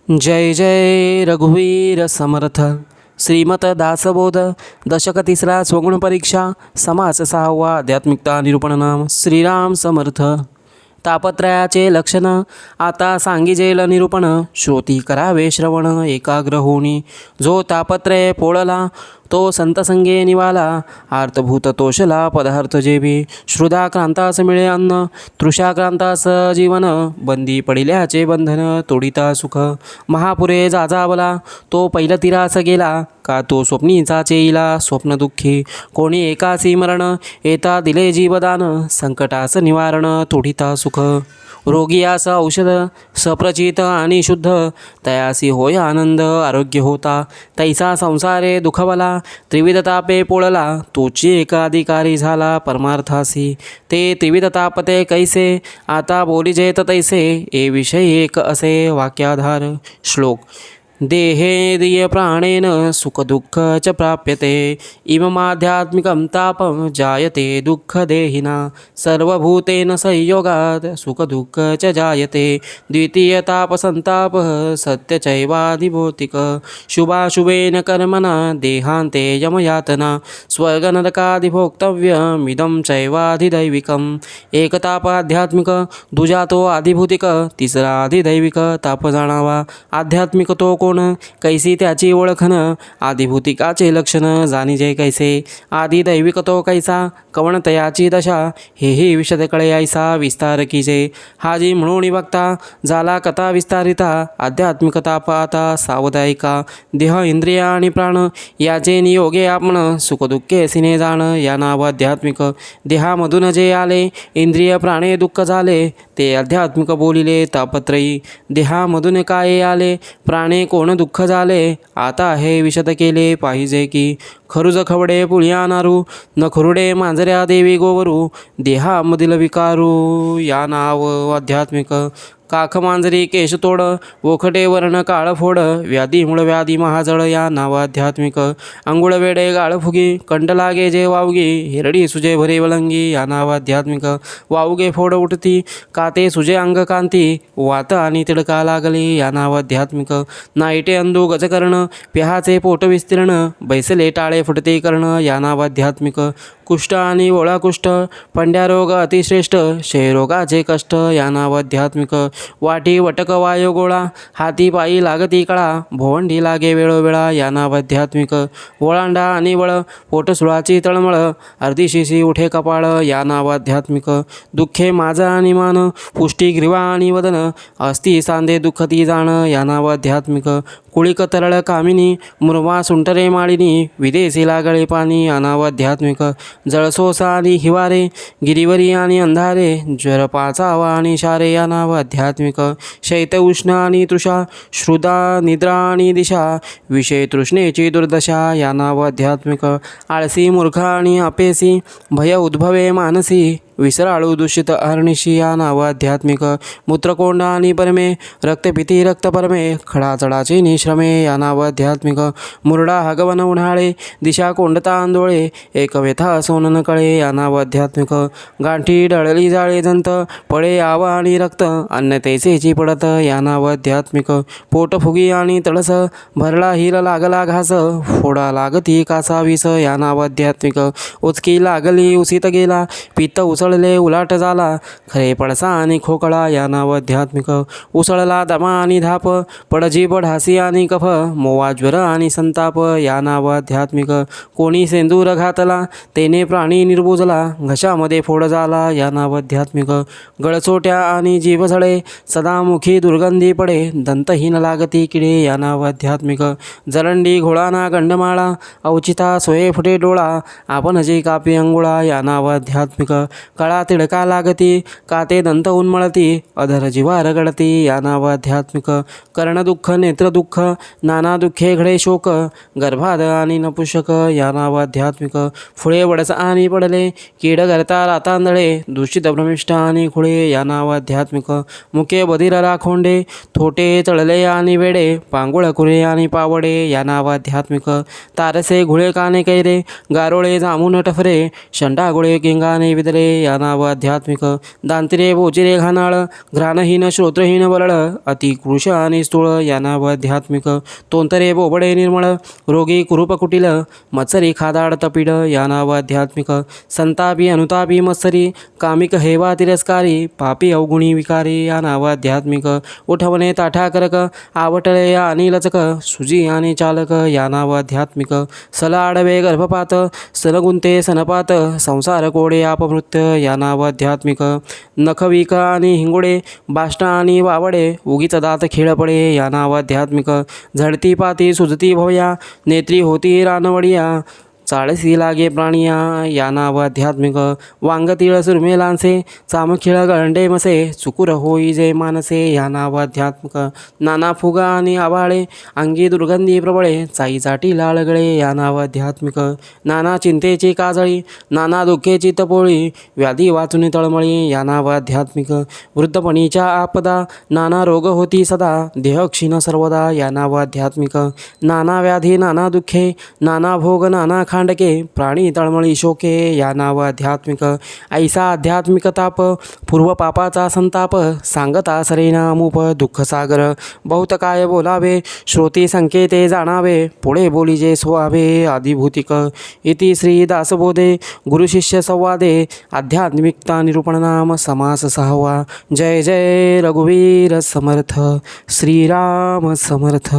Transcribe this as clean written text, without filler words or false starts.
जय जय रघुवीर समर्थ. श्रीमत दासबोध दशक तिसरा स्वगुण परीक्षा समास 6वा आध्यात्मिकता निरूपण नाम श्रीराम समर्थ. तापत्रयाचे लक्षण आता सांगिजेल निरूपण. श्रोती करावे श्रवण एकाग्र होणी. जो तापत्रय पोळला तो संतसंगे निवाला. आर्तभूत तोषला पदार्थ जेवी. श्रुधाक्रांतास मिळे अन्न तृषाक्रांतास जीवन. बंदी पडिल्याचे बंधन तोडिता सुख. महापुरे जाजावला तो पैलतीरास गेला. का तो स्वप्नीचा चेईला स्वप्न दुःखी. कोणी एकासी मरण येता दिले जीवदान. संकटास निवारण तोडिता सुख. रोगियास औषध सप्रचित आणि शुद्ध. तयासी होय आनंद आरोग्य होता. तैसा संसारे दुखवला त्रिविध तापे पोळला. तोची एकाधिकारी झाला परमार्थासी. ते त्रिविध तापते कैसे आता बोलिजेत तैसे. ए विषय एक असे वाक्याधार. श्लोक. देहेंद्रिय प्राणेन सुख दुःख च प्राप्यते. इममाध्यात्मिकं तापं जायते दुःख देहिना. सर्वभूतेन संयोगात् सुख दुःख च जायते. द्वितीय ताप संताप सत्य चैवाधिभौतिक. शुभाशुभेन कर्मणा देहान्ते यमयातना. स्वर्गनरकादिभोक्तव्यमिदं चैवाधिदैविकम्. एक ताप आध्यात्मिक दुजा तो आधिभौतिक. तिसरा आधिदैविक ताप जाणावा. आध्यात्मिक तो कोण कैसी त्याची ओळखन. आधिभूतिकाचे लक्षण जाणीजे कैसे. आधी दैविक तो कैसा कवण तयाची दशा. हेही विशद कळे ऐसा विस्तार कीजे. हाजी म्हणून बघता झाला कथा विस्तारिता. आध्यात्मिक ताप आता सावधायिका. देह इंद्रिय आणि प्राण याचे नियोगे आपण. सुख दुःखे सिने जाण या नाव आध्यात्मिक. देहामधून जे आले इंद्रिय प्राणे दुःख झाले ते आध्यात्मिक बोलिले तापत्रयी. देहामधून काय आले प्राणे कोण दुःख झाले. आता हे विशद केले पाहिजे की. खरुज खवडे पुळ्या नारू नखरुडे मांजऱ्या देवी गोवरू. देहामधील विकारू या नाव आध्यात्मिक. काख मांजरी केशतोड वोखटे वर्ण काळफोड. व्याधी मूळ व्याधी महाजळ या नाव आध्यात्मिक. अंघुळ वेडे गाळफुगी कंठ लागे जे वावगी. हिरडी सुजे भरे वलंगी या नाव आध्यात्मिक. वावगे फोड उठती काते सुजे अंग कांती. वात आणि तिडका लागली या नाव आध्यात्मिक. नाईटे अंधू गजकर्ण प्याहाचे पोट विस्तीर्ण. बैसले टाळे फुटते कर्ण या नाव आध्यात्मिक. कुष्ठ आणि ओळा कुष्ठ पंड्या रोग अतिश्रेष्ठ. क्षयरोगाचे कष्ट या नाव आध्यात्मिक. वाटी वटक वायो गोळा हाती पायी लागती कळा. भोवंडी लागे वेळोवेळा या नाव आध्यात्मिक. ओळांडा आणि वळ पोटसुळाची तळमळ. अर्धीशिशी उठे कपाळ या नाव आध्यात्मिक. दुःखे माझा आणि मान पुष्टी ग्रीवा आणि वदन. अस्ति सांधे दुःखती जाण या नाव आध्यात्मिक. कुळिक तरळ कामिनी मुरवा सुंटरे माळिनी. विदेशी लागळे पाणी या नाव आध्यात्मिक. जळसोसा आणि हिवारे गिरीवरी आणि अंधारे. ज्वर पाचावा आणि शारे या नाव आध्यात्मिक. शैत उष्ण आणि तृषा श्रुदा निद्रा आणि दिशा. विषय तृष्णेची दुर्दशा या नाव आध्यात्मिक. आळसी मूर्ख आणि अपेसी भय उद्भवे मानसी. विसराळू दूषित अहर्निशी या नाव आध्यात्मिक. मूत्रकोंड आणि परमे रक्तपिती रक्तपरमे. खडाचडाचे निश्रमे या नाव आध्यात्मिक. मुरडा हगवन उन्हाळे दिशा कोंडता आंदोळे. एक व्यथा सोन न कळे या नाव आध्यात्मिक. गांठी डळली जाळे जंत पळे आव आणि रक्त. अन्न तैसेची पडत या नाव आध्यात्मिक. पोट फुगी आणि तळस भरला हिल लागला घास. फोडा लागती कासा विस या नाव आध्यात्मिक. उचकी लागली उसीत गेला पित्त उसळले उलाट झाला. खरे पडसा आणि खोकळा या नाव आध्यात्मिक. उसळला दमा आणि धाप पडजीभ ढासी आणि कफ. मोवा ज्वर आणि संताप या नाव आध्यात्मिक. कोणी सेंदूर घातला तेने प्राणी निर्बुजला. घशामध्ये फोड झाला या नाव आध्यात्मिक. गळचोट्या आणि जीभ झळे सदामुखी दुर्गंधी पडे. दंतहीन लागती किडे या नाव आध्यात्मिक. जरंडी घोळाना गंडमाळा अवचिता सोये फुटे डोळा. आपण जे कापी अंगुळा या नाव आध्यात्मिक. कळा तिडका लागती काते दंत उन्मळती. अधर जिवा रगडती या नाव आध्यात्मिक. कर्णदुःख नेत्रदुःख नाना दुःखे घडे शोक. गर्भाद आणि नपुषक या नाव आध्यात्मिक. फुळे वडस आणि पडले कीड करता रातांदळे. दूषित भ्रमिष्ठ आणि खुळे या नाव आध्यात्मिक. मुके बधीर राखोंडे थोटे चळले आणि वेडे. पांगुळ कुरे आणि पावडे या नाव आध्यात्मिक. तारसे घुळे काने कैरे गारोळे जामून टफरे. शंडा गुळे किंगाने विदले या नाव आध्यात्मिक. दांतिरे बोचिरे घानाळ घ्राणहीन श्रोत्रहीन बरळ अति कृश आणि स्थूळ या नाव आध्यात्मिक. तोंतरे बोबडे निर्मळ रोगी कुरूप कुटील मत्सरी खादाड तपिड या नाव आध्यात्मिक. संतापी अनुतापी मत्सरी कामिक हेवा तिरस्कारी पापी अवगुणी विकारी या नाव आध्यात्मिक. उठवणे ताठा करक आवटळे आणि लचक सुजी आणि चालक या नाव आध्यात्मिक. सल आडवे गर्भपात सनगुंते सनपात संसार कोडे अपमृत्य या नाव आध्यात्मिक. नखविक आणि हिंगोडे बाष्ट आणि वावडे उगीच दात खेळ पडे या नाव आध्यात्मिक. झडती पाती सुजती भवया नेत्री होती रानवडिया चाळसी लागे प्राणिया या नाव आध्यात्मिक. वांगतिळ सुरमेलांसे चामखिळ गळंडे मसे चुकुर होई जे मानसे या नाव आध्यात्मिक. नाना फुगा आणि आवाळे अंगी दुर्गंधी प्रबळे चाईचाटी लाळगळे या नाव आध्यात्मिक. नाना चिंतेची काजळी नाना दुःखेची तपोळी व्याधी वाचून तळमळी या नाव आध्यात्मिक. वृद्धपणीच्या आपदा नाना रोग होती सदा देह क्षीण सर्वदा या नाव आध्यात्मिक. नाना व्याधी नाना दुःखे नाना भोग नाना खांडके प्राणी तळमळी शोके या नाव आध्यात्मिक. ऐसा आध्यात्मिक ताप पूर्व पापाचा संताप सांगता सरेना अमूप दुःख सागर. बहुत काय बोलावे श्रोती संकेते जाणावे पुढे बोलीजे सोहावे आदिभूतिक. इति श्री दासबोधे गुरुशिष्य संवादे आध्यात्मिकता निरूपण नाम समास 6वा. जय जय रघुवीर समर्थ श्रीराम समर्थ.